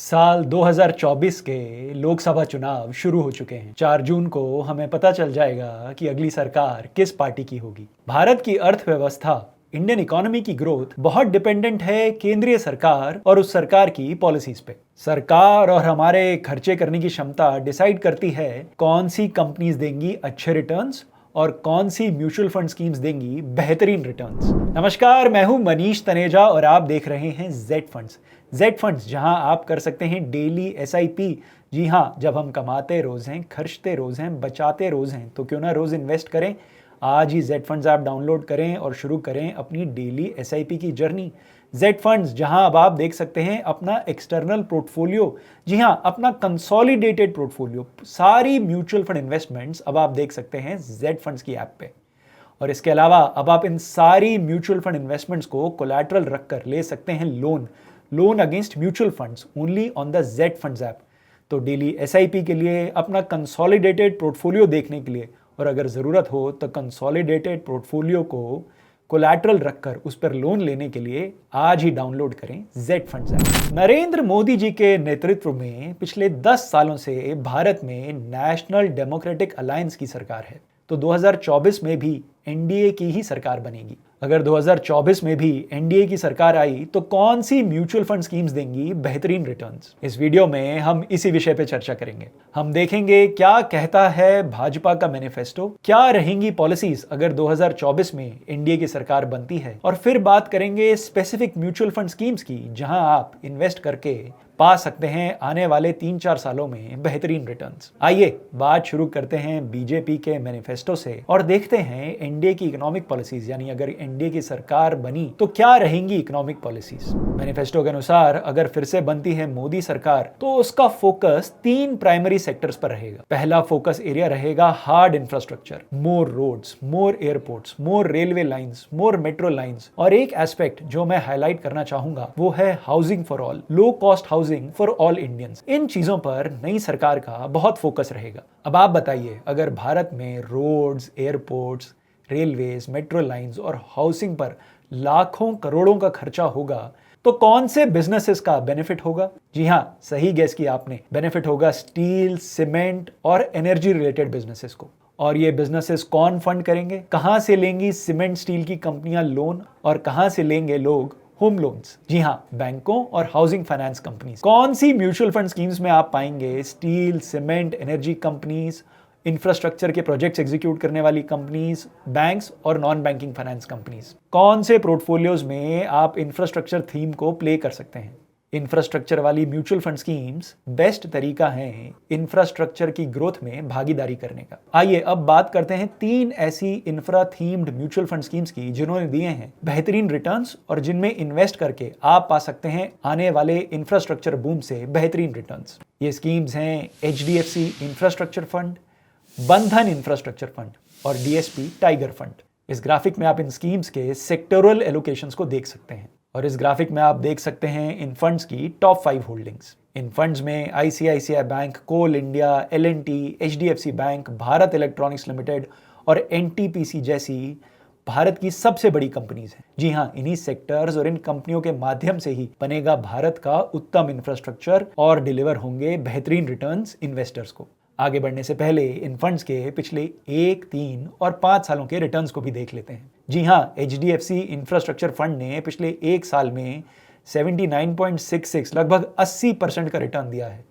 साल 2024 के लोकसभा चुनाव शुरू हो चुके हैं। 4 जून को हमें पता चल जाएगा कि अगली सरकार किस पार्टी की होगी। भारत की अर्थव्यवस्था, इंडियन इकोनॉमी की ग्रोथ बहुत डिपेंडेंट है केंद्रीय सरकार और उस सरकार की पॉलिसीज पे। सरकार और हमारे खर्चे करने की क्षमता डिसाइड करती है कौन सी कंपनीज देंगी अच्छे रिटर्न्स और कौन सी म्यूचुअल फंड स्कीम्स देंगी बेहतरीन रिटर्न्स। नमस्कार, मैं हूं मनीष तनेजा और आप देख रहे हैं जेड फंड्स। जेड फंड्स, जहां आप कर सकते हैं डेली एसआईपी। जी हां, जब हम कमाते रोज हैं, खर्चते रोज हैं, बचाते रोज हैं, तो क्यों ना रोज इन्वेस्ट करें। आज ही जेड फंड्स ऐप डाउनलोड करें और शुरू करें अपनी डेली एसआईपी की जर्नी। जेड फंड्स, जहां अब आप देख सकते हैं अपना एक्सटर्नल पोर्टफोलियो। जी हां, अपना कंसोलिडेटेड पोर्टफोलियो, सारी म्यूचुअल फंड इन्वेस्टमेंट्स अब आप देख सकते हैं जेड फंड्स की ऐप पे। और इसके अलावा अब आप इन सारी म्यूचुअल फंड इन्वेस्टमेंट्स को कोलैटरल रखकर ले सकते हैं loan against mutual funds only on the Z funds app. तो डेली एसआईपी के लिए, अपना कंसोलिडेटेड पोर्टफोलियो देखने के लिए और अगर ज़रूरत हो तो कंसोलिडेटेड पोर्टफोलियो को कोलैटरल रखकर उस पर लोन लेने के लिए आज ही डाउनलोड करें Z funds app. Narendra Modi ji के नेतृत्व में पिछले 10 सालों से भारत में नेशनल डेमोक्रेटिक अलायंस की सरकार है। तो 2024 में भी एनडीए की ही सरकार बनेगी। अगर 2024 में भी एनडीए की सरकार आई तो कौन सी म्यूचुअल फंड स्कीम्स देंगी बेहतरीन रिटर्न्स। इस वीडियो में हम इसी विषय पे चर्चा करेंगे। हम देखेंगे क्या कहता है भाजपा का मैनिफेस्टो, क्या रहेंगी पॉलिसीज अगर 2024 में एनडीए की सरकार बनती है, और फिर बात करेंगे स्पेसिफिक म्यूचुअल फंड स्कीम्स की जहां आप इन्वेस्ट करके पा सकते हैं आने वाले 3-4 सालों में बेहतरीन रिटर्न्स। आइए बात शुरू करते हैं बीजेपी के मैनिफेस्टो से और देखते हैं एनडीए की इकोनॉमिक पॉलिसीज, यानी अगर एनडीए की सरकार बनी तो क्या रहेंगी इकोनॉमिक पॉलिसीज। मैनिफेस्टो के अनुसार अगर फिर से बनती है मोदी सरकार तो उसका फोकस 3 प्राइमरी सेक्टर्स पर रहेगा। पहला फोकस एरिया रहेगा हार्ड इंफ्रास्ट्रक्चर, मोर रोड्स, मोर एयरपोर्ट्स, मोर रेलवे लाइंस, मोर मेट्रो लाइंस, और एक एस्पेक्ट जो मैं हाईलाइट करना चाहूंगा वो है housing for all, low cost housing for all Indians. इन चीजों पर नई सरकार का बहुत फोकस रहेगा। अब आप बताइए, अगर भारत में roads, airports, railways, metro lines और हाउसिंग पर लाखों करोड़ों का खर्चा होगा तो कौन से बिजनेसेस का बेनिफिट होगा? जी हां, सही गेस किया आपने, बेनिफिट होगा स्टील, सीमेंट और एनर्जी रिलेटेड बिजनेसेस को। और ये बिजनेसेस कौन फंड करेंगे? कहां से लेंगी सीमेंट स्टील की कंपनियां लोन और कहां से लेंगे लोग होम लोन्स? जी हाँ, बैंकों और हाउसिंग फाइनेंस कंपनीज। कौन सी म्यूचुअल फंड स्कीम्स में आप पाएंगे steel, cement, energy companies, infrastructure के प्रोजेक्ट्स एग्जीक्यूट करने वाली कंपनीज, बैंक्स और नॉन बैंकिंग फाइनेंस कंपनीज। कौन से पोर्टफोलियोज में आप इंफ्रास्ट्रक्चर थीम को प्ले कर सकते हैं? इंफ्रास्ट्रक्चर वाली म्यूचुअल फंड स्कीम्स बेस्ट तरीका है इंफ्रास्ट्रक्चर की ग्रोथ में भागीदारी करने का। आइए अब बात करते हैं 3 ऐसी infra themed mutual fund schemes की जिन्होंने दिए हैं बेहतरीन रिटर्न्स और जिनमें इन्वेस्ट करके आप पा सकते हैं आने वाले इंफ्रास्ट्रक्चर बूम से बेहतरीन रिटर्न्स। ये स्कीम्स हैं एचडीएफसी इंफ्रास्ट्रक्चर फंड, बंधन इंफ्रास्ट्रक्चर फंड और डीएसपी टाइगर फंड। इस ग्राफिक में आप इन स्कीम्स के सेक्टोरल एलोकेशंस को देख सकते हैं और इस ग्राफिक में आप देख सकते हैं इन फंड्स की टॉप 5 होल्डिंग्स। इन फंड्स में आईसीआईसीआई बैंक, कोल इंडिया, एलएनटी, एचडीएफसी बैंक, भारत इलेक्ट्रॉनिक्स लिमिटेड और एनटीपीसी जैसी भारत की सबसे बड़ी कंपनीज हैं। जी हाँ, इन्हीं सेक्टर्स और इन कंपनियों के माध्यम से ही बनेगा भारत का उत्तम इंफ्रास्ट्रक्चर और डिलीवर होंगे बेहतरीन रिटर्न्स इन्वेस्टर्स को। आगे बढ़ने से पहले इन फंड्स के पिछले 1, 3 और 5 सालों के रिटर्न्स को भी देख लेते हैं। जी हाँ, एचडीएफसी इंफ्रास्ट्रक्चर फंड ने पिछले 1 साल में 79.66 लगभग 80% का रिटर्न दिया है।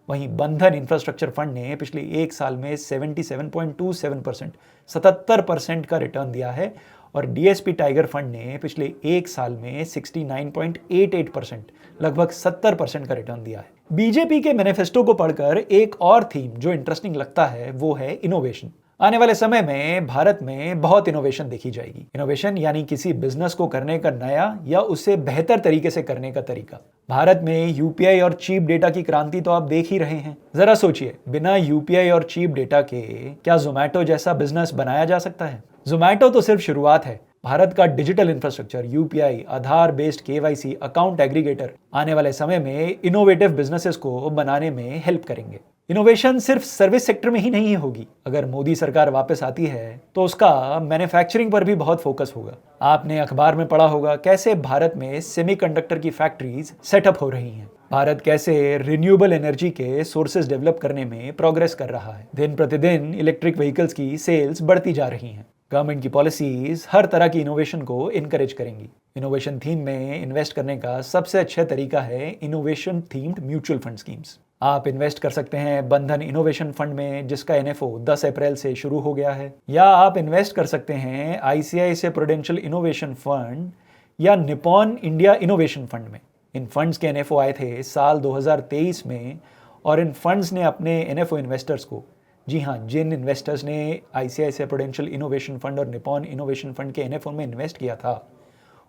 वहीं बंधन इंफ्रास्ट्रक्चर फंड ने पिछले 1 साल में 77.27% 77% का रिटर्न दिया है और डीएसपी टाइगर फंड ने पिछले 1 साल में 69.88% लगभग 70% का रिटर्न दिया है। बीजेपी के मैनिफेस्टो को पढ़कर एक और थीम जो इंटरेस्टिंग लगता है वो है इनोवेशन। आने वाले समय में भारत में बहुत इनोवेशन देखी जाएगी। इनोवेशन यानी किसी बिजनेस को करने का नया या उससे बेहतर तरीके से करने का तरीका। भारत में यूपीआई और चीप डेटा की क्रांति तो आप देख ही रहे हैं। जरा सोचिए, बिना यूपीआई और चीप डेटा के क्या जोमैटो जैसा बिजनेस बनाया जा सकता है? जोमैटो तो सिर्फ शुरुआत है। भारत का डिजिटल इंफ्रास्ट्रक्चर, यूपीआई, आधार बेस्ड केवाईसी, अकाउंट एग्रीगेटर आने वाले समय में इनोवेटिव बिजनेसेस को बनाने में हेल्प करेंगे। इनोवेशन सिर्फ सर्विस सेक्टर में ही नहीं होगी। अगर मोदी सरकार वापस आती है तो उसका मैन्युफैक्चरिंग पर भी बहुत फोकस होगा। आपने अखबार में पढ़ा होगा कैसे भारत में सेमीकंडक्टर की फैक्ट्रीज सेटअप हो रही हैं। भारत कैसे रिन्यूएबल एनर्जी के सोर्सेज डेवलप करने में प्रोग्रेस कर रहा है। दिन प्रतिदिन इलेक्ट्रिक व्हीकल्स की सेल्स बढ़ती जा रही हैं। गवर्नमेंट की पॉलिसीज हर तरह की इनोवेशन को इनकरेज करेंगी। इनोवेशन थीम में इन्वेस्ट करने का सबसे अच्छा तरीका है innovation themed mutual fund schemes. आप इन्वेस्ट कर सकते हैं बंधन इनोवेशन फंड में, जिसका एनएफओ 10 अप्रैल से शुरू हो गया है, या आप इन्वेस्ट कर सकते हैं आईसीआईसीआई प्रूडेंशियल इनोवेशन फंड या निपॉन इंडिया इनोवेशन फंड में। इन फंड्स के एनएफओ आए थे साल 2023 में और इन फंड्स ने अपने एनएफओ इन्वेस्टर्स को, जी हाँ, जिन इन्वेस्टर्स ने आईसीआईसीआई प्रूडेंशियल इनोवेशन फंड और निपॉन इनोवेशन फंड के एनएफओ में इन्वेस्ट किया था,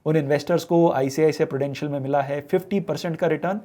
उन इन्वेस्टर्स को आईसीआईसीआई प्रूडेंशियल में मिला है 50% का रिटर्न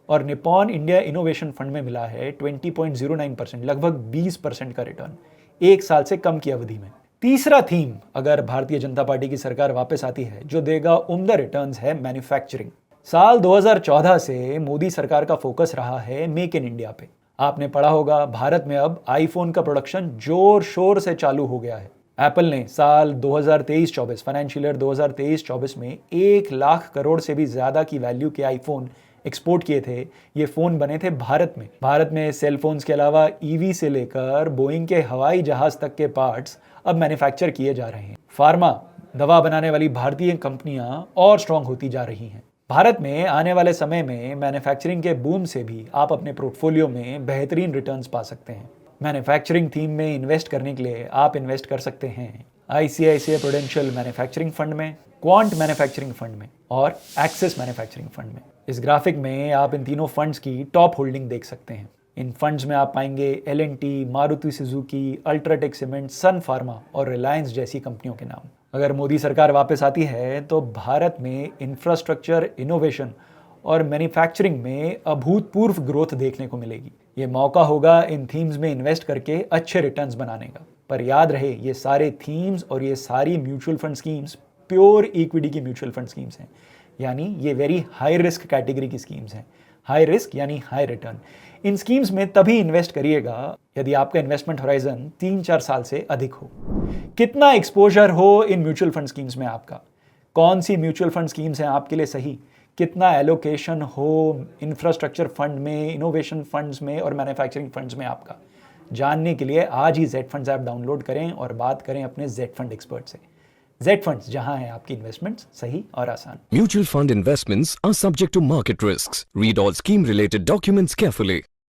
और निपॉन इंडिया इनोवेशन फंड में मिला है 20.09%, लगभग 20% का रिटर्न एक साल से कम की अवधि में। तीसरा थीम, अगर भारतीय जनता पार्टी की सरकार वापस आती है, जो देगा उम्दा रिटर्न्स, है मैन्युफैक्चरिंग। साल 2014 से मोदी सरकार का फोकस रहा है मेक इन इंडिया पे। आपने पढ़ा होगा भारत में अब आईफोन का प्रोडक्शन जोर शोर से चालू हो गया है। एप्पल ने साल 2023-24 फाइनेंशियल ईयर 2023-24 में 1 लाख करोड़ से भी ज्यादा की वैल्यू के आईफोन एक्सपोर्ट किए थे। ये फोन बने थे भारत में। भारत में सेल फोन्स के अलावा ईवी से लेकर बोइंग के हवाई जहाज तक के पार्ट्स अब मैन्युफैक्चर किए जा रहे हैं। फार्मा, दवा बनाने वाली भारतीय कंपनियां और स्ट्रांग होती जा रही हैं। भारत में आने वाले समय में मैन्युफैक्चरिंग के बूम से भी आप अपने पोर्टफोलियो में बेहतरीन रिटर्न्स पा सकते हैं। मैन्युफैक्चरिंग थीम में इन्वेस्ट करने के लिए आप इन्वेस्ट कर सकते हैं आईसीआईसीआई प्रूडेंशियल मैन्युफैक्चरिंग फंड में, क्वांट मैन्युफैक्चरिंग फंड में और एक्सिस मैन्युफैक्चरिंग फंड में। इस ग्राफिक में आप इन तीनों फंड्स की टॉप होल्डिंग देख सकते हैं। इन फंड्स में आप पाएंगे एल&टी, मारुति सुजुकी, अल्ट्राटेक सीमेंट, सन फार्मा और रिलायंस जैसी कंपनियों के नाम। अगर मोदी सरकार वापस आती है तो भारत में इंफ्रास्ट्रक्चर, इनोवेशन और मैन्युफैक्चरिंग में अभूतपूर्व ग्रोथ देखने को मिलेगी। ये मौका होगा इन थीम्स में इन्वेस्ट करके अच्छे रिटर्न्स बनाने का। पर याद रहे, ये सारे थीम्स और ये सारी mutual fund schemes pure equity की म्यूचुअल फंड स्कीम्स हैं, यानी ये वेरी हाई रिस्क कैटेगरी की स्कीम्स हैं। हाई रिस्क यानी हाई रिटर्न। इन स्कीम्स में तभी इन्वेस्ट करिएगा यदि आपका इन्वेस्टमेंट होराइजन 3-4 साल से अधिक हो। कितना एक्सपोजर हो इन म्यूचुअल फंड स्कीम्स में आपका, कौन सी म्यूचुअल फंड स्कीम्स हैं आपके लिए सही, कितना एलोकेशन हो इंफ्रास्ट्रक्चर फंड में, इनोवेशन फंड्स में और मैन्युफैक्चरिंग फंड्स में आपका, जानने के लिए आज ही जेड फंड्स ऐप डाउनलोड करें और बात करें अपने जेड फंड एक्सपर्ट से। जेड फंड्स, जहां है आपकी इन्वेस्टमेंट्स सही और आसान। Mutual fund investments are subject to market risks. Read all scheme related documents carefully.